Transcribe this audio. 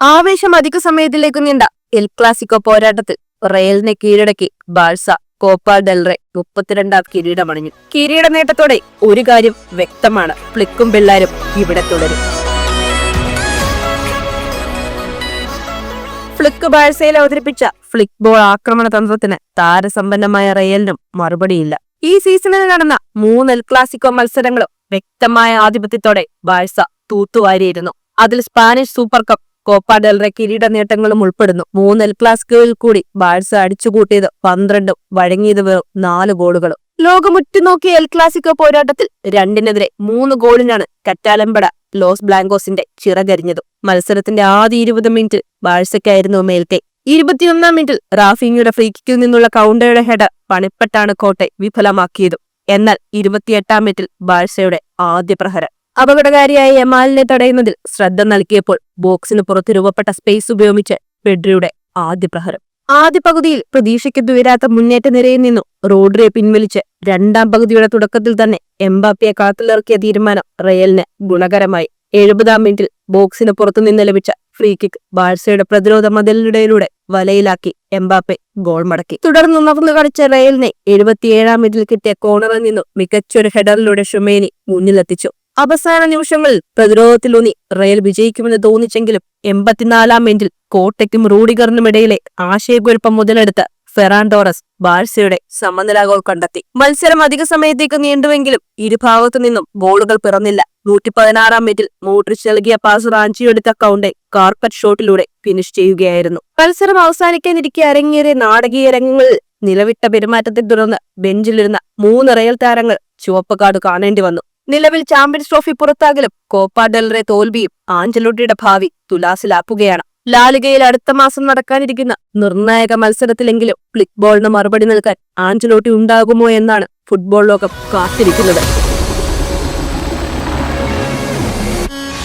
ആവേശം അധിക സമയത്തിലേക്ക് നീണ്ട എൽ ക്ലാസിക്കോ പോരാട്ടത്തിൽ റയലിനെ കീഴടക്കി ബാഴ്സ കോപ്പ ഡെൽറെ 32ാം കിരീടമണിഞ്ഞു. കിരീട നേട്ടത്തോടെ ഒരു കാര്യം വ്യക്തമാണ്, ഫ്ലിക്കും പിള്ളേരും ഇവിടെ തുടരും. ഫ്ലിക്ക് ബാഴ്സയിൽ അവതരിപ്പിച്ച ഫ്ലിക്ക് ബോൾ ആക്രമണ തന്ത്രത്തിന് താരസമ്പന്നമായ റയലിനും മറുപടിയില്ല. ഈ സീസണിൽ നടന്ന 3 എൽ ക്ലാസിക്കോ മത്സരങ്ങളും വ്യക്തമായ ആധിപത്യത്തോടെ ബാഴ്സ തൂത്തുവാരിയിരുന്നു. അതിൽ Spanish super cup, Copa del Rey കിരീട നേട്ടങ്ങളും ഉൾപ്പെടുന്നു. 3 എൽ ക്ലാസിക്കോയിൽ കൂടി ബാഴ്സ അടിച്ചുകൂട്ടിയത് 12ഉം വഴങ്ങിയത് വെറും 4 ഗോളുകളും. ലോകമുറ്റുനോക്കിയ എൽ ക്ലാസിക്കോ പോരാട്ടത്തിൽ 2-നെതിരെ 3 ഗോളിനാണ് കറ്റാലമ്പട ലോസ് ബ്ലാങ്കോസിന്റെ ചിറകരിഞ്ഞത്. മത്സരത്തിന്റെ ആദ്യ 20 മിനിറ്റിൽ ബാഴ്സയ്ക്കായിരുന്നു മേൽക്കൈ. 21ാം മിനിറ്റിൽ റാഫീഞ്ഞയുടെ ഫ്രീക്കിക്കിൽ നിന്നുള്ള കൗണ്ടറുടെ ഹെഡർ പണിപ്പെട്ടാണ് കോട്ടെ വിഫലമാക്കിയത്. എന്നാൽ 28ാം മിനിറ്റിൽ ബാഴ്സയുടെ ആദ്യ പ്രഹരം അപകടകാരിയായ യമാലിനെ തടയുന്നതിൽ ശ്രദ്ധ നൽകിയപ്പോൾ ബോക്സിന് പുറത്ത് രൂപപ്പെട്ട സ്പേസ് ഉപയോഗിച്ച് പെഡ്രിയുടെ ആദ്യ പ്രഹരം. ആദ്യ പകുതിയിൽ പ്രതീക്ഷയ്ക്ക് ദൂരാത്ത മുന്നേറ്റ നിരയിൽ നിന്നു റോഡ്രിയെ പിൻവലിച്ച് 2ാം പകുതിയുടെ തുടക്കത്തിൽ തന്നെ എംബാപ്പയെ കളത്തിലിറക്കിയ തീരുമാനം റയലിന് ഗുണകരമായി. 70ാം മിനിറ്റിൽ ബോക്സിന് പുറത്തുനിന്ന് ലഭിച്ച ഫ്രീ കിക്ക് ബാഴ്സയുടെ പ്രതിരോധ മതിലിനിടയിലൂടെ വലയിലാക്കി എംബാപ്പെ ഗോൾ മടക്കി. തുടർന്ന് ഉണർന്നു കളിച്ച റയലിനെ 77ാം മിനിറ്റിൽ കിട്ടിയ കോർണറിൽ നിന്നും മികച്ചൊരു ഹെഡറിലൂടെ ഷുമേനി മുന്നിലെത്തിച്ചു. അവസാന നിമിഷങ്ങളിൽ പ്രതിരോധത്തിലൂന്നി റയൽ വിജയിക്കുമെന്ന് തോന്നിച്ചെങ്കിലും 84ാം മിനിറ്റിൽ കോട്ടയ്ക്കും റൂഡിഗറിനും ഇടയിലെ ആശയക്കുഴപ്പം മുതലെടുത്ത് ഫെറാൻ ടോറസ് ബാഴ്സയുടെ സമനില ഗോൾ കണ്ടെത്തി. മത്സരം അധിക സമയത്തേക്ക് നീണ്ടുവെങ്കിലും ഇരുഭാഗത്തു നിന്നും ഗോളുകൾ പിറന്നില്ല. 116ാം മിനിറ്റിൽ മോഡ്രിച്ച് നൽകിയ പാസ് റാഞ്ചിയെടുത്ത കൗണ്ടെ കാർപ്പറ്റ് ഷോട്ടിലൂടെ ഫിനിഷ് ചെയ്യുകയായിരുന്നു. മത്സരം അവസാനിക്കാനിരിക്കെ അരങ്ങേറിയ നാടകീയ രംഗങ്ങളിൽ നിലവിട്ട പെരുമാറ്റത്തെ തുടർന്ന് ബെഞ്ചിലിരുന്ന 3 റയൽ താരങ്ങൾ ചുവപ്പ് കാർഡ് കാണേണ്ടി വന്നു. നിലവിൽ ചാമ്പ്യൻസ് ട്രോഫി പുറത്താകലും കോപ്പ ഡെൽറെ തോൽവിയും ആഞ്ചലോട്ടിയുടെ ഭാവി തുലാസിലാക്കുകയാണ്. ലാലിഗയിൽ അടുത്ത മാസം നടക്കാനിരിക്കുന്ന നിർണായക മത്സരത്തിലെങ്കിലും ഫ്ലിക്ക് ബോളിന് മറുപടി നൽകാൻ ആഞ്ചലോട്ടി ഉണ്ടാകുമോ എന്നാണ് ഫുട്ബോൾ ലോകം കാത്തിരിക്കുന്നത്.